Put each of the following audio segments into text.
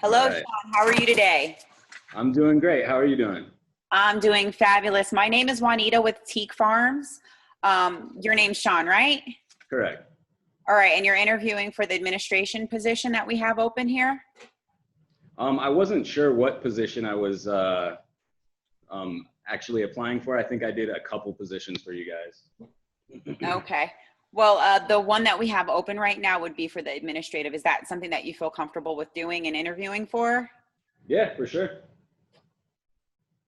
All Hello, right. Shawn. How are you today? I'm doing great. How are you doing? I'm doing fabulous. My name is Juanita with Teak Farms. Your name's Shawn, right? Correct. All right, and you're interviewing for the administration position that we have open here? I wasn't sure what position I was actually applying for. I think I did a couple positions for you guys. Okay. Well, the one that we have open right now would be for the administrative. Is that something that you feel comfortable with doing and interviewing for? Yeah, for sure.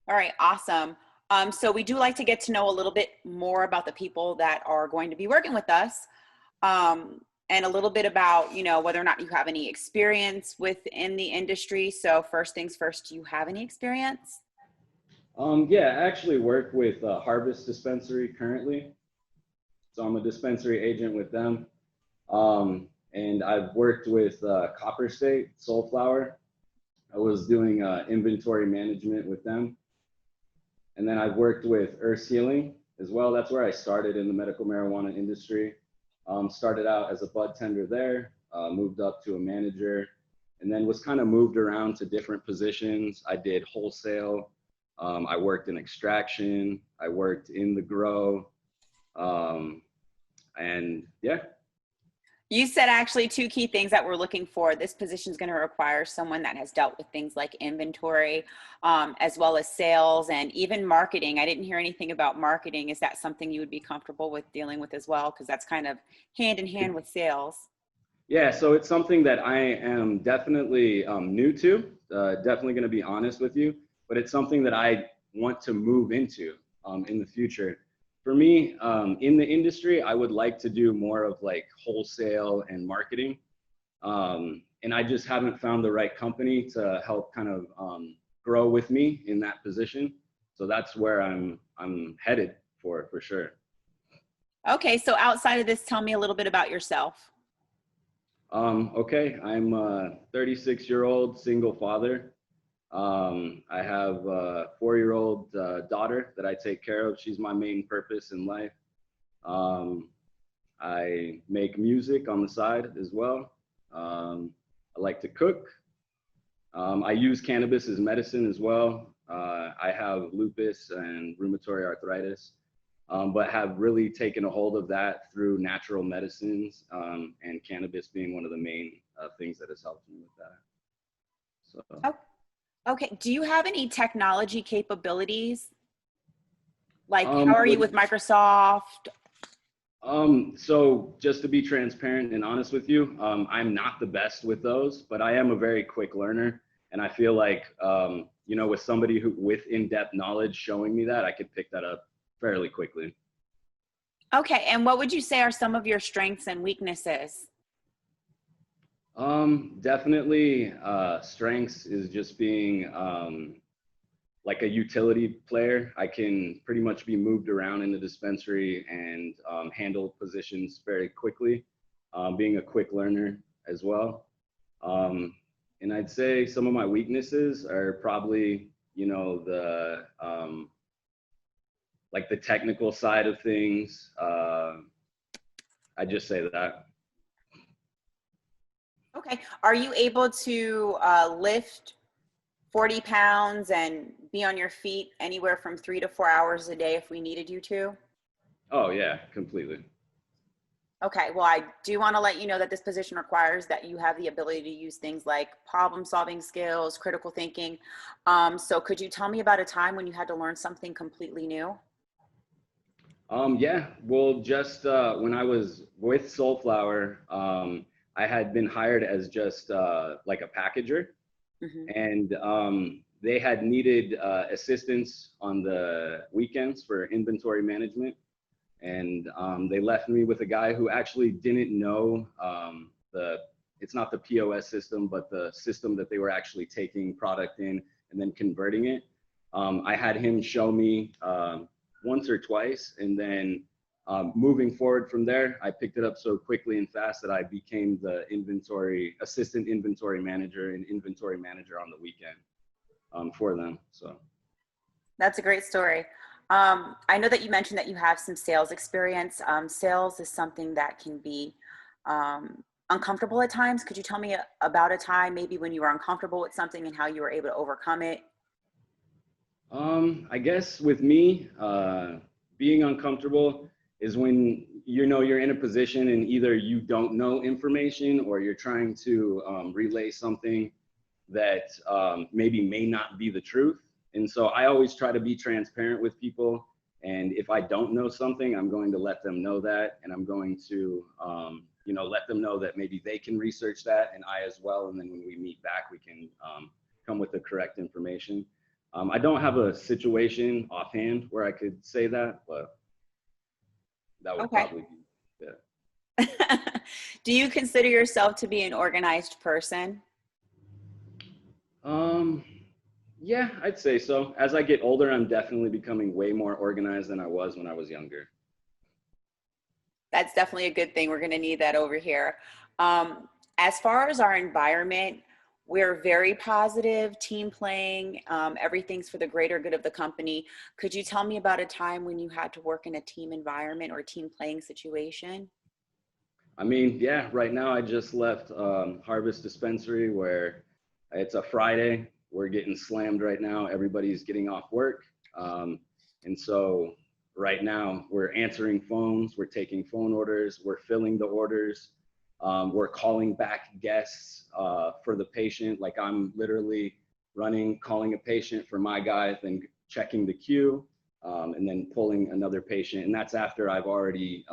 All right, awesome. So we do like to get to know a little bit more about the people that are going to be working with us, and a little bit about, whether or not you have any experience within the industry. So first things first, do you have any experience? Yeah, I actually work with Harvest Dispensary currently. So I'm a dispensary agent with them. And I've worked with Copper State, Soulflower. I was doing inventory management with them. And then I've worked with Earth Healing as well. That's where I started in the medical marijuana industry. Started out as a bud tender there, moved up to a manager, and then was kind of moved around to different positions. I did wholesale. I worked in extraction. I worked in the grow. And yeah. You said actually two key things that we're looking for. This position is going to require someone that has dealt with things like inventory, as well as sales and even marketing. I didn't hear anything about marketing. Is that something you would be comfortable with dealing with as well? Because that's kind of hand in hand with sales. Yeah, so it's something that I am definitely new to, definitely going to be honest with you, but it's something that I want to move into in the future. For me, in the industry, I would like to do more of like wholesale and marketing. And I just haven't found the right company to help kind of grow with me in that position. So that's where I'm headed for sure. Okay, so outside of this, tell me a little bit about yourself. Okay, I'm a 36-year-old single father. I have a 4-year-old daughter that I take care of. She's my main purpose in life. Um, I make music on the side as well. I like to cook. I use cannabis as medicine as well. I have lupus and rheumatoid arthritis, but have really taken a hold of that through natural medicines, and cannabis being one of the main things that has helped me with that. So. Oh, okay. Do you have any technology capabilities? Like, how are you With with Microsoft? So just to be transparent and honest with you, I'm not the best with those, but I am a very quick learner. And I feel like, with somebody who with in-depth knowledge showing me that, I could pick that up fairly quickly. Okay, and what would you say are some of your strengths and weaknesses? Definitely, strengths is just being like a utility player. I can pretty much be moved around in the dispensary and handle positions very quickly, being a quick learner as well. And I'd say some of my weaknesses are probably, the like the technical side of things. I just say that. Okay. Are you able to lift 40 pounds and be on your feet anywhere from 3 to 4 hours a day if we needed you to? Oh yeah, completely. Okay. Well, I do want to let you know that this position requires that you have the ability to use things like problem solving skills, critical thinking. So could you tell me about a time when you had to learn something completely new? Yeah, well, just when I was with Soulflower, I had been hired as just like a packager, Hmm. and they had needed assistance on the weekends for inventory management. And they left me with a guy who actually didn't know it's not the POS system, but the system that they were actually taking product in and then converting it. I had him show me once or twice, and then moving forward from there, I picked it up so quickly and fast that I became the assistant inventory manager and inventory manager on the weekend for them. So. That's a great story. I know that you mentioned that you have some sales experience. Sales is something that can be uncomfortable at times? Could you tell me about a time maybe when you were uncomfortable with something and how you were able to overcome it? I guess with me, being uncomfortable is when you know you're in a position and either you don't know information or you're trying to relay something that maybe may not be the truth. And so I always try to be transparent with people. And if I don't know something, I'm going to let them know that, and I'm going to, let them know that maybe they can research that, and I as well. And then when we meet back, we can come with the correct information. I don't have a situation offhand where I could say that, but that would Okay. probably be, yeah. Do you consider yourself to be an organized person? Um, yeah, I'd say so. As I get older, I'm definitely becoming way more organized than I was when I was younger. That's definitely a good thing. We're going to need that over here. As far as our environment, we're very positive, team playing, everything's for the greater good of the company. Could you tell me about a time when you had to work in a team environment or a team playing situation? I mean, yeah, right now I just left Harvest Dispensary where it's a Friday. We're getting slammed right now. Everybody's getting off work. And so right now we're answering phones, we're taking phone orders, we're filling the orders, we're calling back guests for the patient. Like I'm literally calling a patient for my guy, then checking the queue, and then pulling another patient. And that's after I've already,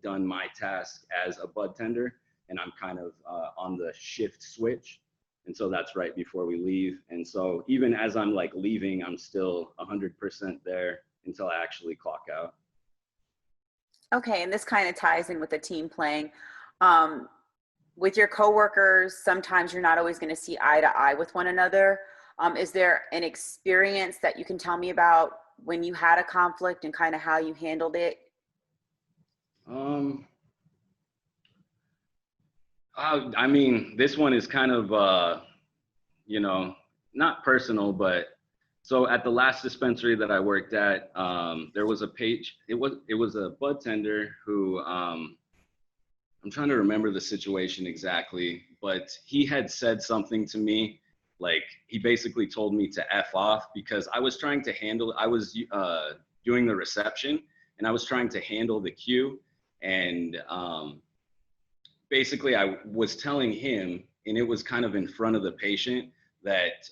done my task as a bud tender, and I'm kind of on the shift switch. And so that's right before we leave. And so even as I'm like leaving, I'm still 100% there until I actually clock out. Okay, and this kind of ties in with the team playing. Um, with your coworkers, sometimes you're not always going to see eye to eye with one another. Is there an experience that you can tell me about when you had a conflict and kind of how you handled it? Um, I mean, this one is kind of, not personal, but so at the last dispensary that I worked at, there was a page. It was a bud tender who I'm trying to remember the situation exactly, but he had said something to me, like he basically told me to F off because I was trying to handle. I was doing the reception, and I was trying to handle the queue, and basically I was telling him, and it was kind of in front of the patient, that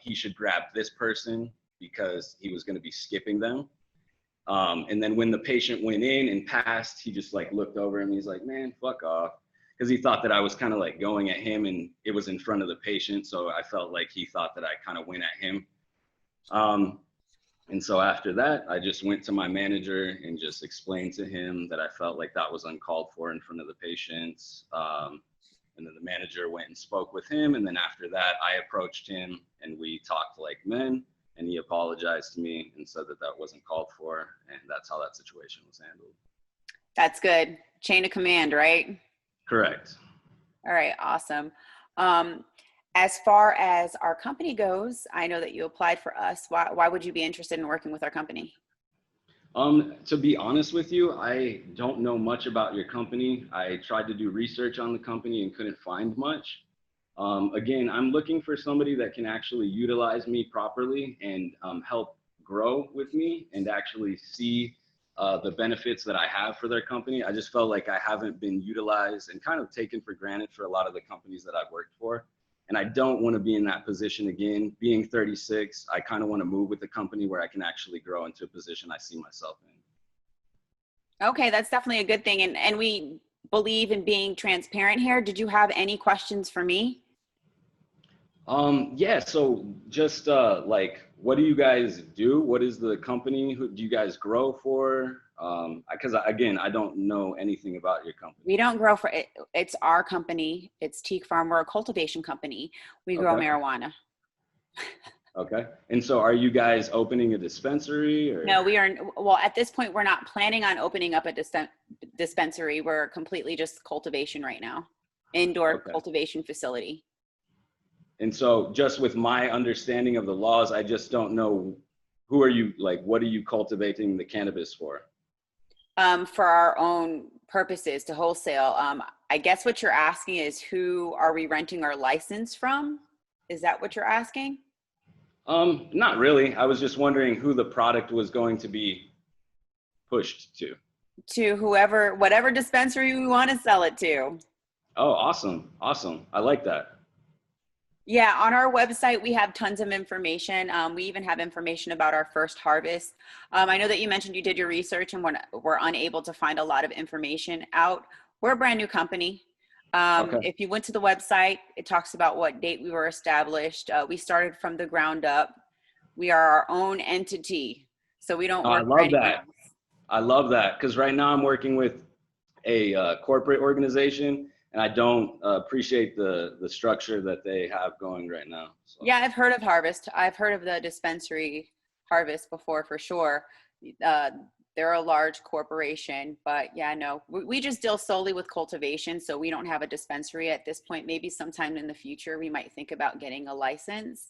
he should grab this person because he was going to be skipping them. And then when the patient went in and passed, he just like looked over and he's like, man, fuck off. Because he thought that I was kind of like going at him, and it was in front of the patient. So I felt like he thought that I kind of went at him. Um, and so after that, I just went to my manager and just explained to him that I felt like that was uncalled for in front of the patients. And then the manager went and spoke with him. And then after that, I approached him and we talked like men. And he apologized to me and said that that wasn't called for. And that's how that situation was handled. That's good. Chain of command, right? Correct. All right, awesome. Um, as far as our company goes, I know that you applied for us. Why would you be interested in working with our company? To be honest with you, I don't know much about your company. I tried to do research on the company and couldn't find much. Again, I'm looking for somebody that can actually utilize me properly and help grow with me and actually see the benefits that I have for their company. I just felt like I haven't been utilized and kind of taken for granted for a lot of the companies that I've worked for. And I don't want to be in that position again. Being 36, I kind of want to move with the company where I can actually grow into a position I see myself in. Okay, that's definitely a good thing. And we believe in being transparent here. Did you have any questions for me? Yeah, so just like, what do you guys do? What is the company? Who do you guys grow for? Because again, I don't know anything about your company. We don't grow for it. It's our company. It's Teak Farm. We're a cultivation company. We grow Okay. marijuana. Okay. And so are you guys opening a dispensary or? No, we are. Well, at this point, we're not planning on opening up a dispensary. We're completely just cultivation right now. Indoor Okay. cultivation facility. And so just with my understanding of the laws, I just don't know, who are you, like, what are you cultivating the cannabis for? For our own purposes to wholesale. I guess what you're asking is who are we renting our license from? Is that what you're asking? Not really. I was just wondering who the product was going to be pushed to. To whoever, whatever dispensary we want to sell it to. Oh, awesome. Awesome. I like that. Yeah, on our website, we have tons of information. We even have information about our first harvest. I know that you mentioned you did your research and we're unable to find a lot of information out. We're a brand new company. Okay. If you went to the website, it talks about what date we were established. We started from the ground up. We are our own entity, so we don't Oh, I work for love anyone that. else. I love that because right now I'm working with a corporate organization, and I don't appreciate the structure that they have going right now. So. Yeah, I've heard of Harvest. I've heard of the dispensary Harvest before for sure. Uh, they're a large corporation, but yeah, no, we just deal solely with cultivation. So we don't have a dispensary at this point. Maybe sometime in the future, we might think about getting a license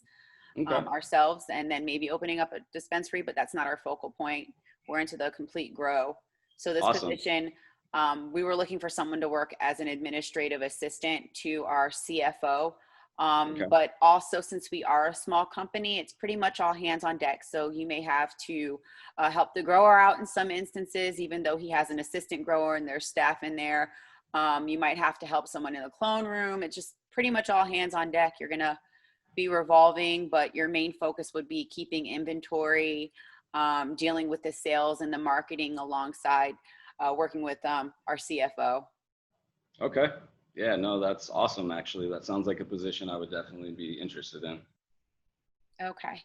Okay. ourselves and then maybe opening up a dispensary, but that's not our focal point. We're into the complete grow. So this Awesome. position, we were looking for someone to work as an administrative assistant to our CFO. Okay. But also, since we are a small company, it's pretty much all hands on deck. So you may have to help the grower out in some instances, even though he has an assistant grower and there's staff in there. You might have to help someone in the clone room. It's just pretty much all hands on deck. You're going to be revolving, but your main focus would be keeping inventory, dealing with the sales and the marketing alongside working with our CFO. Okay. Yeah, no, that's awesome. Actually, that sounds like a position I would definitely be interested in. Okay.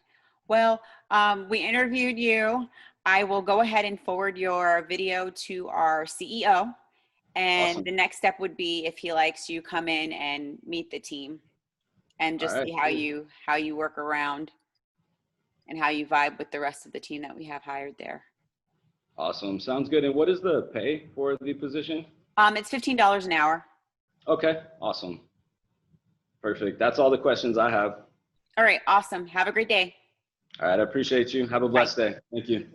Well, we interviewed you. I will go ahead and forward your video to our CEO. And Awesome. the next step would be if he likes you, come in and meet the team and All just right. see Cool. how you work around and how you vibe with the rest of the team that we have hired there. Awesome. Sounds good. And what is the pay for the position? It's $15 an hour. Okay. Awesome. Perfect. That's all the questions I have. All right. Awesome. Have a great day. All right. I appreciate you. Have a Bye. blessed day. Thank you.